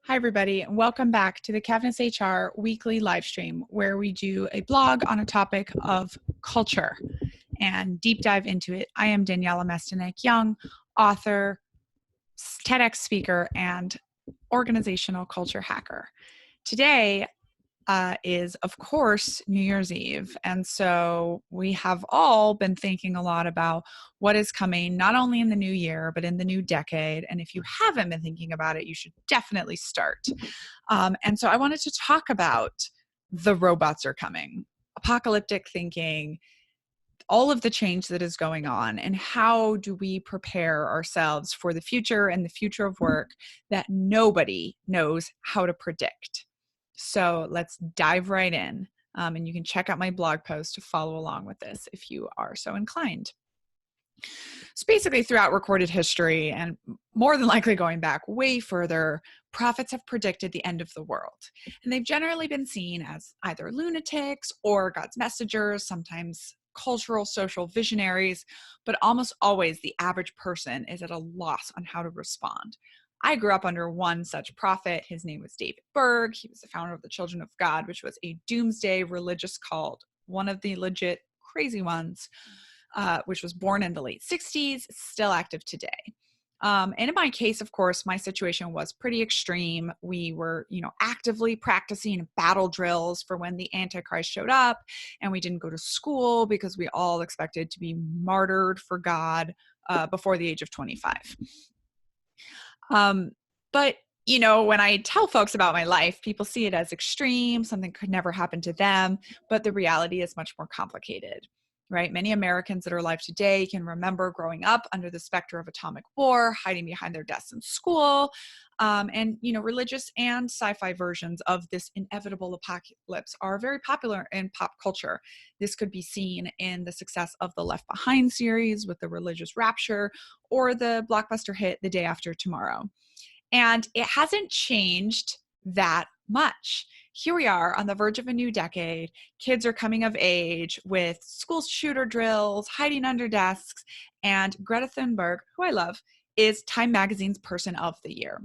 Hi, everybody, and welcome back to the Cavness HR weekly live stream, where we do a blog on a topic of culture and deep dive into it. I am Daniella Young, author, TEDx speaker, and organizational culture hacker. Today is, of course, New Year's Eve. And so we have all been thinking a lot about what is coming, not only in the new year, but in the new decade. And if you haven't been thinking about it, you should definitely start. And so I wanted to talk about the robots are coming, apocalyptic thinking, all of the change that is going on, and how do we prepare ourselves for the future and the future of work that nobody knows how to predict. So let's dive right in. And you can check out my blog post to follow along with this if you are so inclined. So basically, throughout recorded history, and more than likely going back way further, prophets have predicted the end of the world. And they've generally been seen as either lunatics or God's messengers, sometimes cultural, social visionaries, but almost always the average person is at a loss on how to respond. I grew up under one such prophet. His name was David Berg. He was the founder of the Children of God, which was a doomsday religious cult, one of the legit crazy ones, which was born in the late 60s, still active today. And in my case, of course, my situation was pretty extreme. We were, actively practicing battle drills for when the Antichrist showed up, and we didn't go to school because we all expected to be martyred for God before the age of 25. But when I tell folks about my life, people see it as extreme, something could never happen to them, but the reality is much more complicated, right? Many Americans that are alive today can remember growing up under the specter of atomic war, hiding behind their desks in school, and religious and sci-fi versions of this inevitable apocalypse are very popular in pop culture. This could be seen in the success of the Left Behind series with the religious rapture, or the blockbuster hit The Day After Tomorrow. And it hasn't changed that much. Here we are on the verge of a new decade. Kids are coming of age with school shooter drills, hiding under desks, and Greta Thunberg, who I love, is Time Magazine's Person of the Year.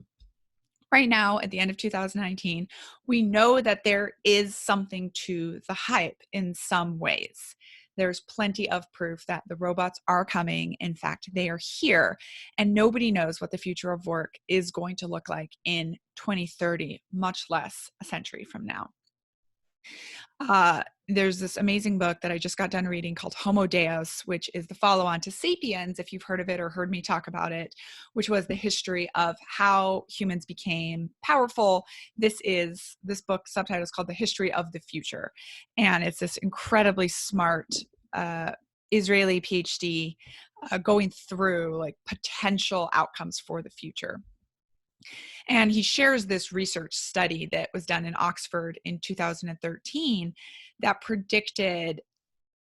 Right now, at the end of 2019, we know that there is something to the hype in some ways. There's plenty of proof that the robots are coming. In fact, they are here, and nobody knows what the future of work is going to look like in 2030, much less a century from now. There's this amazing book that I just got done reading called Homo Deus, which is the follow-on to Sapiens, if you've heard of it or heard me talk about it, which was the history of how humans became powerful. This book subtitle is called The History of the Future. And it's this incredibly smart Israeli PhD going through like potential outcomes for the future. And he shares this research study that was done in Oxford in 2013 that predicted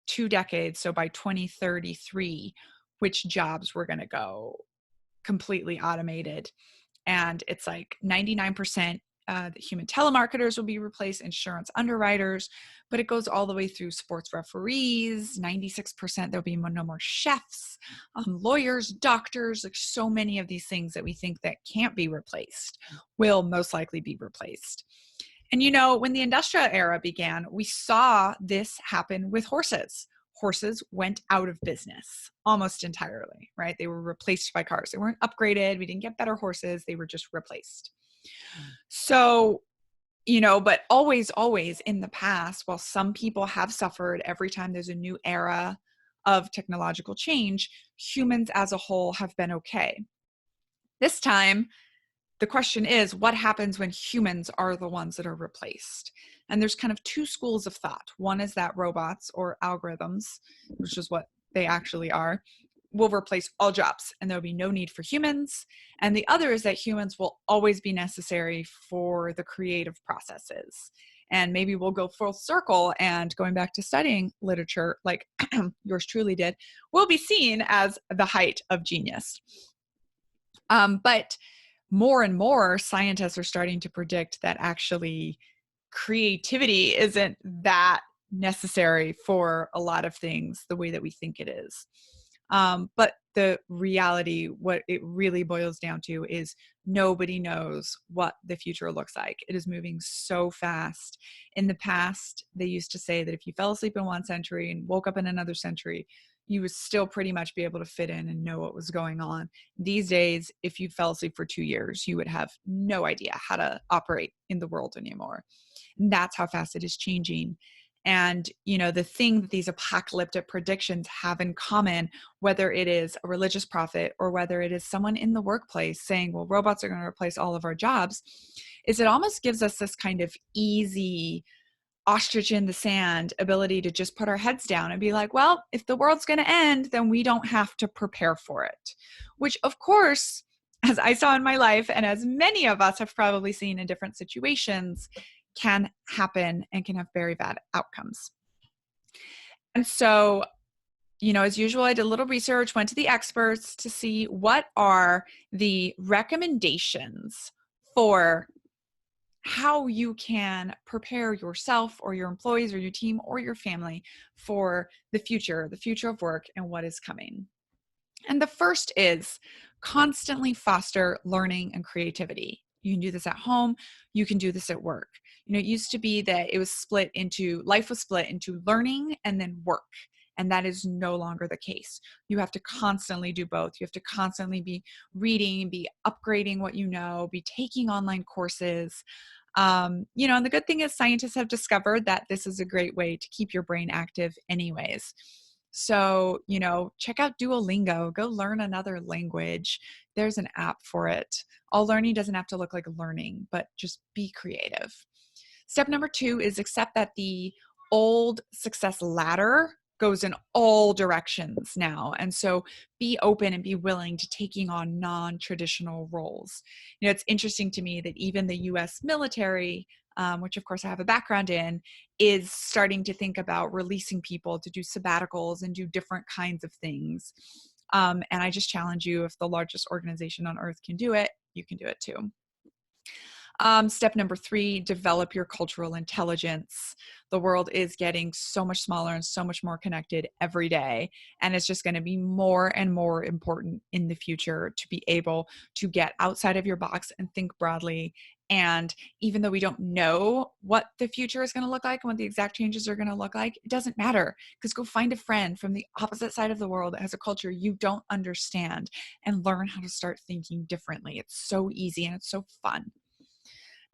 2 decades, so by 2033, which jobs were going to go completely automated. And it's like 99% that human telemarketers will be replaced, insurance underwriters, but it goes all the way through sports referees, 96% there'll be no more chefs, lawyers, doctors, like so many of these things that we think that can't be replaced will most likely be replaced. And when the industrial era began, we saw this happen with horses. Horses went out of business almost entirely, right? They were replaced by cars. They weren't upgraded. We didn't get better horses. They were just replaced. So, but always in the past, while some people have suffered every time there's a new era of technological change, humans as a whole have been okay. This time, the question is, what happens when humans are the ones that are replaced? And there's kind of 2 schools of thought. One is that robots or algorithms, which is what they actually are, will replace all jobs and there'll be no need for humans. And the other is that humans will always be necessary for the creative processes. And maybe we'll go full circle, and going back to studying literature like yours truly did, will be seen as the height of genius. But more and more scientists are starting to predict that actually creativity isn't that necessary for a lot of things the way that we think it is. But the reality, what it really boils down to is nobody knows what the future looks like. It is moving so fast. In the past, they used to say that if you fell asleep in one century and woke up in another century, you would still pretty much be able to fit in and know what was going on. These days, if you fell asleep for 2 years, you would have no idea how to operate in the world anymore. And that's how fast it is changing. And, the thing that these apocalyptic predictions have in common, whether it is a religious prophet or whether it is someone in the workplace saying, well, robots are going to replace all of our jobs, is it almost gives us this kind of easy ostrich in the sand ability to just put our heads down and be like, well, if the world's going to end, then we don't have to prepare for it. Which, of course, as I saw in my life, and as many of us have probably seen in different situations, can happen and can have very bad outcomes. And so, as usual, I did a little research, went to the experts to see what are the recommendations for how you can prepare yourself or your employees or your team or your family for the future of work and what is coming. And the first is constantly foster learning and creativity. You can do this at home. You can do this at work. It used to be that life was split into learning and then work. And that is no longer the case. You have to constantly do both. You have to constantly be reading, be upgrading what you know, be taking online courses. And the good thing is scientists have discovered that this is a great way to keep your brain active anyways. So, check out Duolingo, go learn another language. There's an app for it. All learning doesn't have to look like learning, but just be creative. Step number 2 is accept that the old success ladder goes in all directions now. And so be open and be willing to taking on non-traditional roles. It's interesting to me that even the US military, which of course I have a background in, is starting to think about releasing people to do sabbaticals and do different kinds of things. And I just challenge you, if the largest organization on earth can do it, you can do it too. Step number 3, develop your cultural intelligence. The world is getting so much smaller and so much more connected every day. And it's just going to be more and more important in the future to be able to get outside of your box and think broadly. And even though we don't know what the future is going to look like and what the exact changes are going to look like, it doesn't matter, because go find a friend from the opposite side of the world that has a culture you don't understand and learn how to start thinking differently. It's so easy and it's so fun.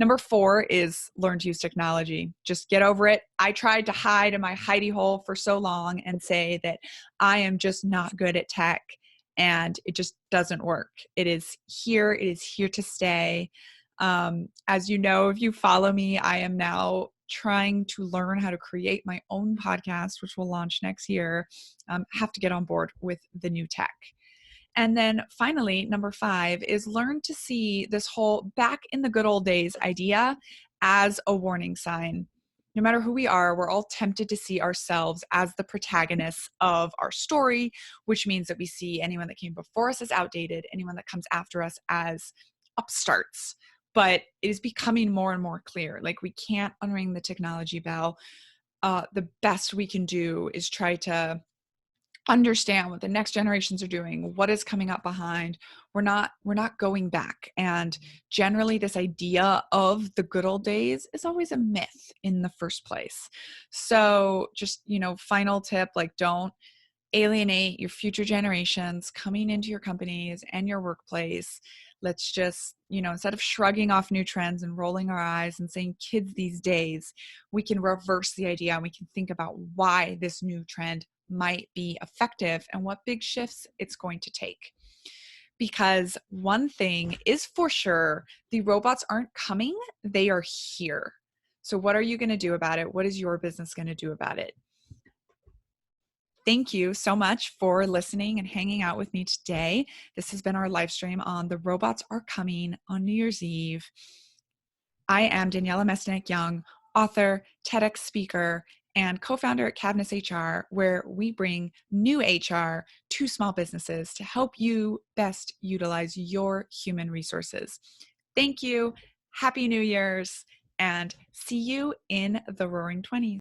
Number 4 is learn to use technology. Just get over it. I tried to hide in my hidey hole for so long and say that I am just not good at tech, and it just doesn't work. It is here. It is here to stay. As you know, if you follow me, I am now trying to learn how to create my own podcast, which will launch next year. Have to get on board with the new tech. And then finally, number 5 is learn to see this whole back in the good old days idea as a warning sign. No matter who we are, we're all tempted to see ourselves as the protagonists of our story, which means that we see anyone that came before us as outdated, anyone that comes after us as upstarts. But it is becoming more and more clear, like we can't unring the technology bell. The best we can do is try to understand what the next generations are doing, what is coming up behind. We're not going back. And generally this idea of the good old days is always a myth in the first place. So just, final tip, don't alienate your future generations coming into your companies and your workplace. Let's just, instead of shrugging off new trends and rolling our eyes and saying kids these days, we can reverse the idea and we can think about why this new trend might be effective and what big shifts it's going to take. Because one thing is for sure, the robots aren't coming, they are here. So what are you going to do about it? What is your business going to do about it? Thank you so much for listening and hanging out with me today. This has been our live stream on The Robots Are Coming on New Year's Eve. I am Daniella Mestenek-Young, author, TEDx speaker, and co-founder at Cavness HR, where we bring new HR to small businesses to help you best utilize your human resources. Thank you. Happy New Year's, and see you in the Roaring 20s.